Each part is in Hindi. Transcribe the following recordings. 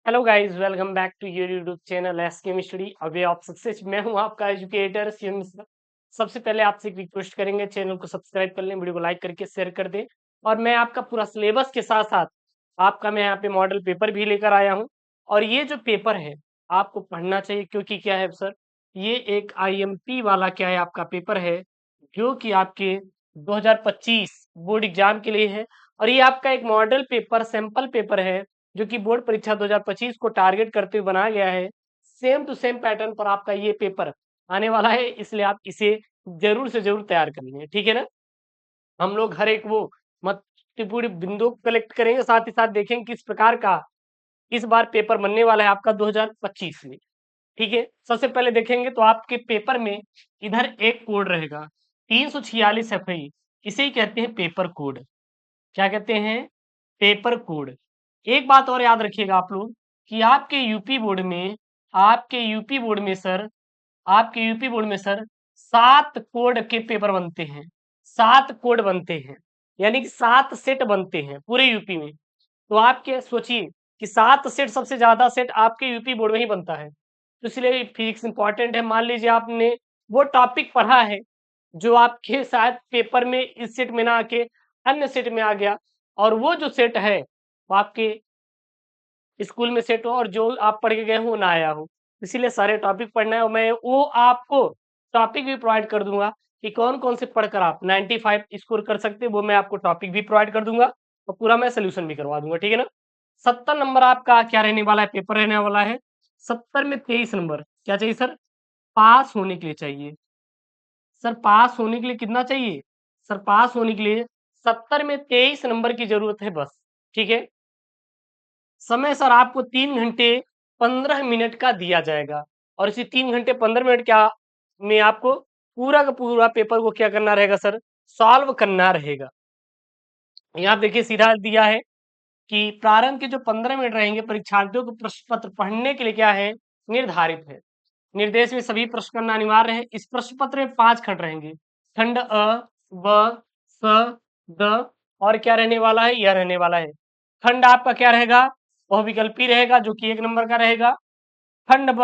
Hello guys, welcome back to your YouTube channel S chemistry a way of success. मैं हूं आपका एजुकेटर शिव मिश्रा। सबसे पहले आपसे एक रिक्वेस्ट करेंगे, चैनल को सब्सक्राइब कर लें, वीडियो को लाइक करके शेयर कर दें। और मैं आपका पूरा सिलेबस के साथ साथ आपका मैं यहाँ पे मॉडल पेपर भी लेकर आया हूँ। और ये जो पेपर है आपको पढ़ना चाहिए, क्योंकि क्या है सर, ये एक आईएमपी वाला क्या है आपका पेपर है, जो कि आपके 2025 बोर्ड एग्जाम के लिए है। और ये आपका एक मॉडल पेपर सैंपल पेपर है, जो कि बोर्ड परीक्षा 2025 को टारगेट करते हुए बनाया गया है। सेम टू सेम पैटर्न पर आपका ये पेपर आने वाला है, इसलिए आप इसे जरूर से जरूर तैयार कर लेंगे, ठीक है ना। हम लोग हर एक वो महत्वपूर्ण बिंदु कलेक्ट करेंगे, साथ ही साथ देखेंगे किस प्रकार का इस बार पेपर बनने वाला है आपका 2025 में। ठीक है, सबसे पहले देखेंगे तो आपके पेपर में इधर एक कोड रहेगा 346 FI। इसे ही कहते हैं पेपर कोड। क्या कहते हैं? Paper code. एक बात और याद रखिएगा आप लोग कि आपके यूपी बोर्ड में सर 7 कोड के पेपर बनते हैं। 7 कोड बनते हैं, यानी कि 7 सेट बनते हैं पूरे यूपी में। तो आपके सोचिए कि 7 सेट, सबसे ज्यादा सेट आपके यूपी बोर्ड में ही बनता है। तो इसलिए फिजिक्स इंपॉर्टेंट है। मान लीजिए आपने वो टॉपिक पढ़ा है जो आपके शायद पेपर में इस सेट में ना आके अन्य सेट में आ गया, और वो जो सेट है वो आपके स्कूल में सेट हो और जो आप पढ़ के गए हो ना आया हो। इसीलिए सारे टॉपिक पढ़ना है, और मैं वो आपको टॉपिक भी प्रोवाइड कर दूंगा कि कौन कौन से पढ़कर आप 95 स्कोर कर सकते हैं। वो मैं आपको टॉपिक भी प्रोवाइड कर दूंगा और पूरा मैं सोल्यूशन भी करवा दूंगा, ठीक है ना। 70 नंबर आपका क्या रहने वाला है, पेपर रहने वाला है। 70 में 23 नंबर क्या चाहिए सर? पास होने के लिए चाहिए। सर पास होने के लिए कितना चाहिए? सर पास होने के लिए 70 में 23 नंबर की जरूरत है बस, ठीक है। समय सर आपको 3 घंटे 15 मिनट का दिया जाएगा, और इसी 3 घंटे 15 मिनट क्या में आपको पूरा का पूरा पेपर को क्या करना रहेगा सर? सॉल्व करना रहेगा। यहाँ देखिए सीधा दिया है कि प्रारंभ के जो 15 मिनट रहेंगे परीक्षार्थियों को प्रश्न पत्र पढ़ने के लिए क्या है, निर्धारित है। निर्देश में सभी प्रश्न करना अनिवार्य है। इस प्रश्न पत्र में 5 खंड रहेंगे। खंड अ, ब, स, द, और क्या रहने वाला है? यह रहने वाला है। खंड आपका क्या रहेगा? बहुविकल्पी रहेगा, जो कि 1 नंबर का रहेगा। खंड ब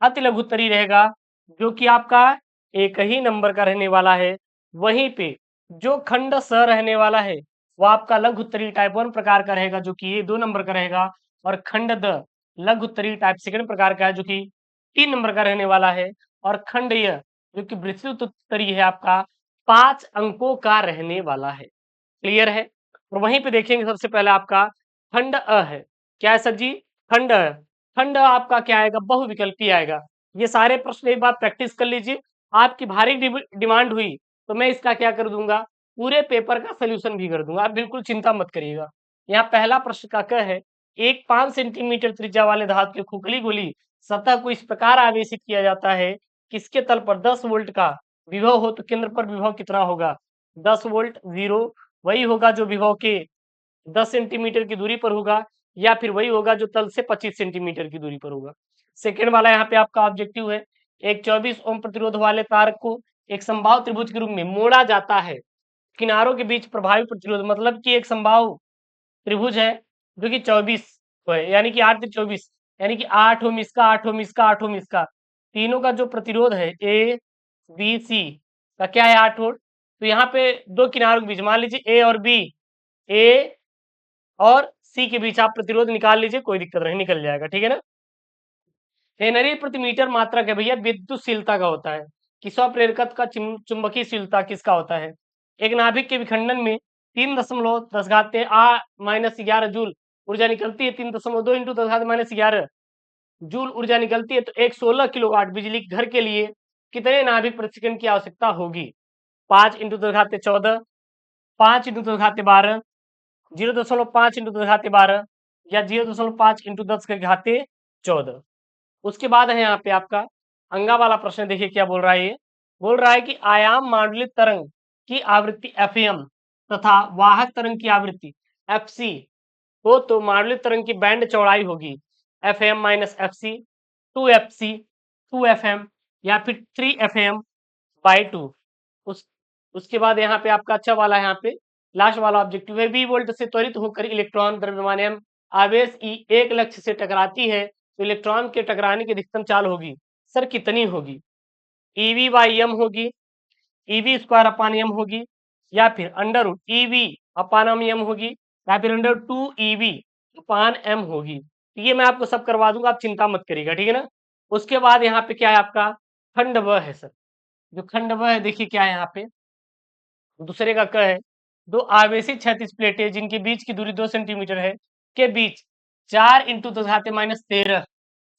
अति लघु उत्तरीय रहेगा, जो कि आपका 1 ही नंबर का रहने वाला है। वहीं पे जो खंड स रहने वाला है वो आपका लघु उत्तरीय टाइप 1 प्रकार का रहेगा, जो कि ये 2 नंबर का रहेगा। और खंड द लघु उत्तरीय टाइप सेकंड प्रकार का है, जो कि 3 नंबर का रहने वाला है। और खंड य जो कि विस्तृत उत्तरीय है आपका 5 अंकों का रहने वाला है। क्लियर है? और वहीं पे देखेंगे सबसे पहले आपका खंड अ है। क्या है सर जी? खंड अ। खंड अ आपका क्या आएगा? बहुविकल्पी आएगा। ये सारे प्रश्न एक बार प्रैक्टिस कर लीजिए। आपकी भारी डिमांड हुई तो मैं इसका क्या कर दूंगा, पूरे पेपर का सोल्यूशन भी कर दूंगा। आप बिल्कुल चिंता मत करिएगा। यहाँ पहला प्रश्न का क है, एक 5 सेंटीमीटर त्रिज्या वाले धातु की खोखली गोली सतह को इस प्रकार आवेशित किया जाता है कि इसके तल पर 10 वोल्ट का विभव हो तो केंद्र पर विभव कितना होगा? 10 वोल्ट। जीरो वही होगा जो विभव के 10 सेंटीमीटर की दूरी पर होगा, या फिर वही होगा जो तल से 25 सेंटीमीटर की दूरी पर होगा। सेकेंड वाला यहाँ पे आपका ऑब्जेक्टिव है, एक 24 ओम प्रतिरोध वाले तार को एक समबाहु त्रिभुज के रूप में मोड़ा जाता है। किनारों के बीच प्रभावी प्रतिरोध, मतलब कि एक समबाहु त्रिभुज है जो कि 24 है, यानी कि 8 3 24, यानी कि 8 ओम इसका, 8 ओम इसका, 8 ओम इसका, तीनों का जो प्रतिरोध है ए बी सी का क्या है? 8 वोल्ट। तो यहाँ पे दो किनारों के बीच मान लीजिए ए और बी, ए और सी के बीच आप प्रतिरोध निकाल लीजिए, कोई दिक्कत नहीं, निकल जाएगा, ठीक है ना। हेनरी प्रति मीटर मात्रक है भैया, विद्युतशीलता का होता है कि स्वप्रेरकत्व का चुंबकीयशीलता किसका होता है। एक नाभिक के विखंडन में 3.10 - 11 जूल ऊर्जा निकलती है। 3.2 इंटू 10 - 11 जूल ऊर्जा निकलती है। तो एक 16 किलोवाट बिजली घर के लिए कितने नाभिक प्रति सेकंड की आवश्यकता होगी? 5 इंटू 10 - 14, 5 इंटू 10 - 12, 0.5 इंटू 10 - 12, या 0.5 इंटू 10 के घाते 14। उसके बाद है यहाँ पे आपका अंगा वाला प्रश्न। देखिए क्या बोल रहा है, ये बोल रहा है कि आयाम मांडलिक तरंग की आवृत्ति एफएम तथा वाहक तरंग की आवृत्ति एफसी हो तो मांडलिक तरंग की बैंड चौड़ाई होगी FM minus FC, 2 FC, 2 FM, या फिर 3 एफएम/2। उस उसके बाद यहाँ पे आपका अच्छा वाला, यहाँ पे लास्ट वाला ऑब्जेक्टिव है, वी वोल्ट से त्वरित होकर इलेक्ट्रॉन द्रव्यमान आवेश ई एक लक्ष्य से टकराती है तो इलेक्ट्रॉन के टकराने की अधिकतम चाल होगी सर कितनी होगी? ईवी बाई एम होगी, ईवी स्क्वायर अपान एम होगी, या फिर अंडर रूट ईवी अपान एम होगी, या फिर अंडर 2 ईवी अपान एम होगी। तो ये मैं आपको सब करवा दूंगा, आप चिंता मत करिएगा, ठीक है ना। उसके बाद यहाँ पे क्या है आपका खंड व है सर। जो खंड व है देखिए क्या है यहाँ पे, दूसरे का क है, दो आवेशित क्षैतिज प्लेटें जिनके बीच की दूरी 2 सेंटीमीटर है के बीच 4 इंटू 10⁻13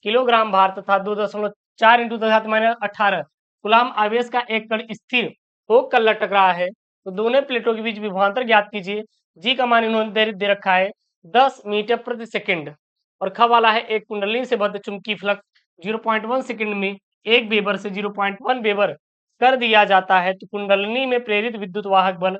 किलोग्राम भार तथा 2.4 इंटू 10⁻18 गुलाम आवेश का एक कण स्थिर होकर लटक रहा है, तो दोनों प्लेटों के बीच विभवांतर ज्ञात कीजिए। जी का मान इन्होंने दे रखा है 10 मीटर प्रति सेकंड, और ख वाला है एक कुंडली से बद्ध चुंबकीय फ्लक्स 0.1 सेकंड में 1 वेबर से 0.1 वेबर कर दिया जाता है, तो कुंडलिनी में प्रेरित विद्युत वाहक बल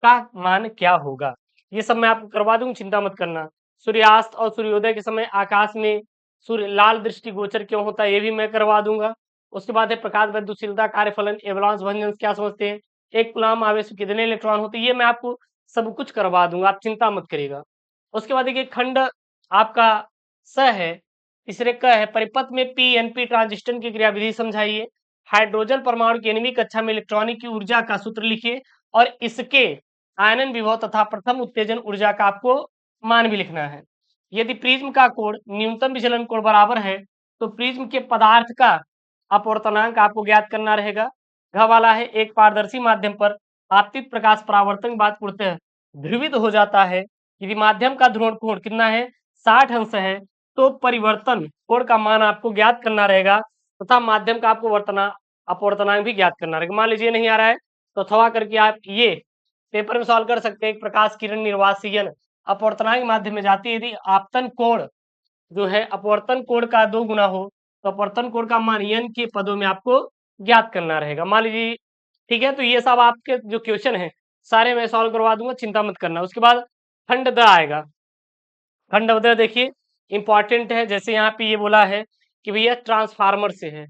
का मान क्या होगा? ये सब मैं आपको करवा दूंगा, चिंता मत करना। सूर्यास्त और सूर्योदय के समय आकाश में सूर्य लाल दृष्टिगोचर क्यों होता है, ये भी मैं करवा दूंगा। उसके बाद है प्रकाश वैद्युतशीलता कार्यफलन एवलांस भंजन क्या समझते हैं, एक कूलाम आवेश में कितने इलेक्ट्रॉन होते हैं, ये मैं आपको सब कुछ करवा दूंगा, आप चिंता मत करिएगा। उसके बाद देखिए खंड आपका स है, तीसरे क है, परिपथ में पी एनपी ट्रांजिस्टर की क्रियाविधि समझाइए। हाइड्रोजन परमाणु की 9वीं कक्षा में इलेक्ट्रॉनिक की ऊर्जा का सूत्र लिखिए, और इसके आयनन विभव तथा प्रथम उत्तेजन ऊर्जा का आपको मान भी लिखना है। यदि प्रिज्म का कोण न्यूनतम विचलन कोण बराबर है तो प्रिज्म के पदार्थ का अपवर्तनांक आपको ज्ञात करना रहेगा। घ वाला है एक पारदर्शी माध्यम पर आपतित प्रकाश परावर्तन के बाद पूर्णतः ध्रुवित हो जाता है। यदि माध्यम का ध्रुवण कोण कितना है 60 अंश है, तो परिवर्तन कोण का मान आपको ज्ञात करना रहेगा तथा माध्यम का आपको अपवर्तनांक भी ज्ञात करना रहेगा। मान लीजिए नहीं आ रहा है तो अथवा करके आप ये पेपर में सॉल्व कर सकते हैं। प्रकाश किरण निर्वासीयन अपवर्तनांक माध्यम में जाती है, यदि आपतन कोण जो है अपवर्तन कोण का 2 गुना हो तो अपवर्तन कोण का मान n के पदों में आपको ज्ञात करना रहेगा। मान लीजिए, ठीक है, तो ये सब आपके जो क्वेश्चन है सारे मैं सॉल्व करवा दूंगा, चिंता मत करना। उसके बाद खंड द आएगा। खंड द देखिए इंपॉर्टेंट है, जैसे यहाँ पे ये बोला है कि भैया ट्रांसफार्मर से है,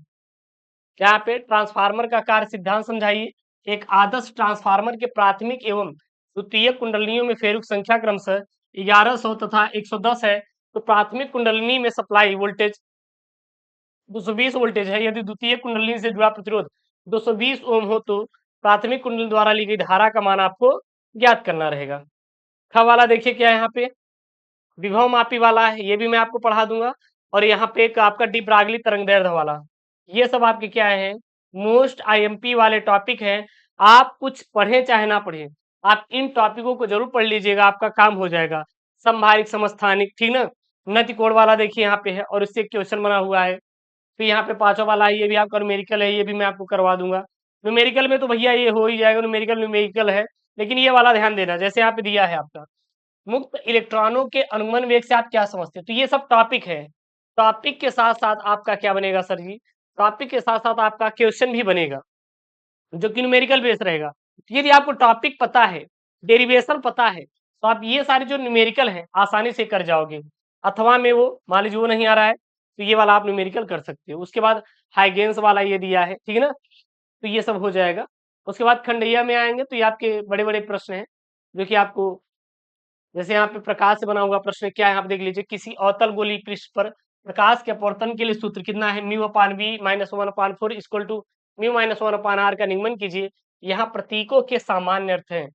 यहाँ पे ट्रांसफार्मर का कार्य सिद्धांत समझाइए। एक आदर्श ट्रांसफार्मर के प्राथमिक एवं द्वितीय कुंडलियों में फेरुक संख्या क्रमशः 1100 तथा 110 है, तो प्राथमिक कुंडलिनी में सप्लाई वोल्टेज 220 वोल्टेज है। यदि द्वितीय कुंडलिनी से जुड़ा प्रतिरोध 220 ओम हो तो प्राथमिक कुंडली द्वारा ली गई धारा का मान आपको ज्ञात करना रहेगा। ख वाला देखिए क्या है यहाँ पे विभव मापी वाला है, ये भी मैं आपको पढ़ा दूंगा। और यहाँ पे एक आपका डी ब्रागली तरंग दैर्ध्य वाला, ये सब आपके क्या है मोस्ट आईएमपी वाले टॉपिक है। आप कुछ पढ़े चाहे ना पढ़े, आप इन टॉपिकों को जरूर पढ़ लीजिएगा, आपका काम हो जाएगा। संभारिक समस्थानिक, ठीक ना। नति कोण वाला देखिए यहाँ पे है और इससे क्वेश्चन बना हुआ है। फिर यहाँ पे पांचवा वाला है, ये भी आपका न्यूमेरिकल है, ये भी मैं आपको करवा दूंगा। न्यूमेरिकल में तो भैया ये हो ही जाएगा, न्यूमेरिकल न्यूमेरिकल है, लेकिन ये वाला ध्यान देना। जैसे यहाँ पे दिया है आपका मुक्त इलेक्ट्रॉनों के अनुगमन वेग से आप क्या समझते हैं, तो ये सब टॉपिक है। टॉपिक के साथ साथ आपका क्या बनेगा सर जी, टॉपिक के साथ साथ आपका क्वेश्चन भी बनेगा जो कि न्यूमेरिकल बेस रहेगा। यदि आपको टॉपिक पता है, डेरिवेशन पता है, तो आप ये सारे जो न्यूमेरिकल है आसानी से कर जाओगे। अथवा में वो मान लीजिए वो नहीं आ रहा है तो ये वाला आप न्यूमेरिकल कर सकते हो। उसके बाद हाइगेंस वाला ये दिया है, ठीक है ना, तो ये सब हो जाएगा। उसके बाद खंडैया में आएंगे तो ये आपके बड़े बड़े प्रश्न हैं जो कि आपको, जैसे यहाँ पे प्रकाश से बना हुआ प्रश्न क्या है आप देख लीजिए। किसी अवतल गोलीय पृष्ठ पर प्रकाश के अपवर्तन के लिए सूत्र कितना है, mu upon v minus 1/4 equal to mu minus 1/r का निगमन कीजिए। यहाँ प्रतीकों के सामान्य अर्थ हैं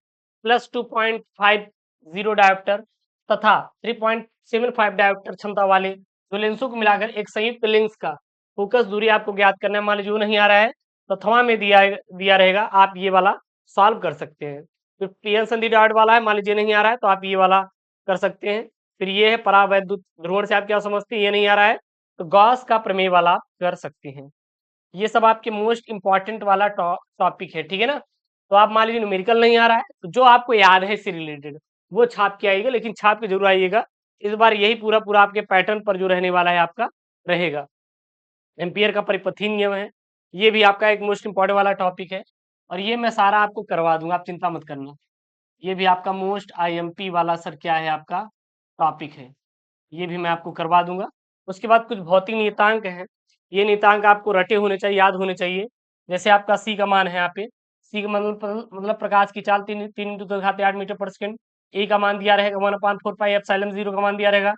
प्लस 2.50 डायोप्टर तथा 3.75 डायोप्टर क्षमता वाले दो लेंसों को मिलाकर एक संयुक्त लेंस का फोकस दूरी आपको ज्ञात करना है। मान लीजिए वो नहीं आ रहा है तो अथवा में दिया रहेगा, आप ये वाला सॉल्व कर सकते हैं। फिर पीएन संधि डायोड वाला है, मान लीजिए नहीं आ रहा है तो आप ये वाला कर सकते हैं। फिर ये है परावैद्युत ध्रुवण से आप क्या समझते हैं, ये नहीं आ रहा है तो गॉस का प्रमेय वाला आप कर सकते हैं। ये सब आपके मोस्ट इंपॉर्टेंट वाला टॉपिक है, ठीक है ना। तो आप मान लीजिए न्यूमेरिकल नहीं आ रहा है तो जो आपको याद है इससे रिलेटेड वो छाप के आइएगा, लेकिन छाप के जरूर आइएगा। इस बार यही पूरा पूरा आपके पैटर्न पर जो रहने वाला है आपका रहेगा। एम्पियर का परिपथीय नियम है, ये भी आपका एक मोस्ट इंपॉर्टेंट वाला टॉपिक है, और ये मैं सारा आपको करवा दूंगा, आप चिंता मत करना। ये भी आपका मोस्ट आईएमपी वाला सर क्या है आपका टॉपिक है, ये भी मैं आपको करवा दूंगा। उसके बाद कुछ भौतिक नियतांक हैं, ये नियतांक आपको रटे होने चाहिए, याद होने चाहिए। जैसे आपका सी का मान है यहाँ पे, सी का मतलब प्रकाश की चाल 3 × 10⁸ मीटर पर सेकंड। ए का मान दिया रहेगा 1/4 पाई एप्सिलॉन 0 का मान दिया रहेगा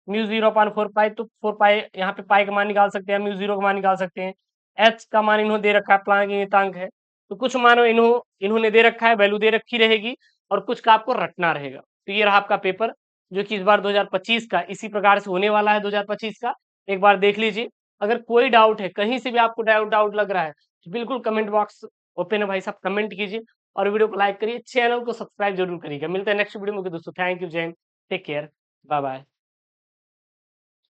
म्यू 0/4 पाई, तो 4 पाई यहाँ पे पाई का मान निकाल सकते हैं, म्यू 0 का मान निकाल सकते हैं। एच का मान इन्होंने दे रखा है, प्लांक नियतांक है, तो कुछ मान इन्होंने दे रखा है, वैल्यू दे रखी रहेगी और कुछ का आपको रटना रहेगा। तो ये रहा आपका पेपर, जो कि इस बार 2025 का इसी प्रकार से होने वाला है 2025 का। एक बार देख लीजिए। अगर कोई डाउट है, कहीं से भी आपको डाउट लग रहा है, तो बिल्कुल कमेंट बॉक्स ओपन है भाई साहब, कमेंट कीजिए और वीडियो को लाइक करिए, चैनल को सब्सक्राइब जरूर करिएगा। मिलते हैं नेक्स्ट वीडियो में दोस्तों। थैंक यू, जय हिंद, टेक केयर, बाय बाय।